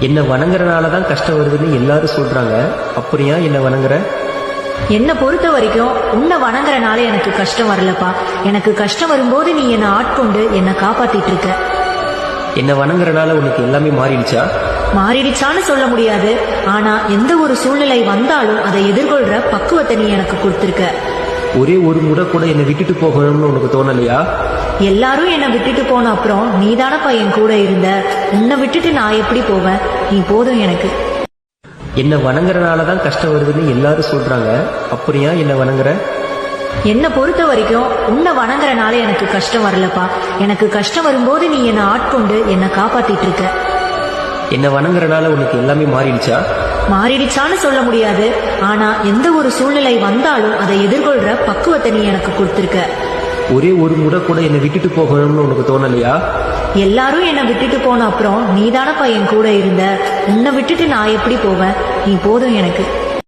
என்ன வணங்குறனால தான் கஷ்டம் வருதுன்னு எல்லாரும் சொல்றாங்க. அப்புறம் ஏன் என்ன வணங்குற? என்னை பொறுத்த வரைக்கும் உன்னை வணங்குறனால எனக்கு கஷ்டம் வரலப்பா. எனக்கு கஷ்டம் வரும்போது நீ என்னை ஆட்கொண்டு என்னை காப்பாத்திட்டு இருக்க. என்ன வணங்குறனால உனக்கு எல்லாமே மாறிடுச்சா? மாறிடுச்சான்னு சொல்ல முடியாது. ஆனா எந்த ஒரு சூழ்நிலை வந்தாலும் அதை எதிர்கொள்ற பக்குவத்தை நீ எனக்கு கொடுத்திருக்க. ஒரே ஒரு முறை கூட என்னை விட்டுட்டு போகணும்னு உனக்கு தோணலையா? எல்லாரும் என்னை விட்டுட்டு போன அப்புறம் நீதானப்பா என் கூட இருந்த. உன்னை விட்டுட்டு நான் எப்படி போவேன்? நீ போதும் எனக்கு. என்ன வணங்குறனால தான் கஷ்டம் வருதுன்னு எல்லாரும் சொல்றாங்க. அப்புறம் ஏன் என்ன வணங்குற? என்னை பொறுத்த வரைக்கும் உன்னை வணங்குறனால எனக்கு கஷ்டம் வரலப்பா. எனக்கு கஷ்டம் வரும்போது நீ என்னை ஆட்கொண்டு என்னை காப்பாத்திட்டு இருக்க. என்ன வணங்குறனால உனக்கு எல்லாமே மாறிடுச்சா? மாறிடுச்சான்னு சொல்ல முடியாது. ஆனா எந்த ஒரு சூழ்நிலை வந்தாலும் அதை எதிர்கொள்ற பக்குவத்தை நீ எனக்கு கொடுத்திருக்க. ஒரே ஒரு முறை கூட என்னை விட்டுட்டு போகணும்னு உனக்கு தோணலையா? எல்லாரும் என்னை விட்டுட்டு போன அப்புறம் நீதானப்பா என் கூட இருந்த. உன்னை விட்டுட்டு நான் எப்படி போவேன்? நீ போதும் எனக்கு.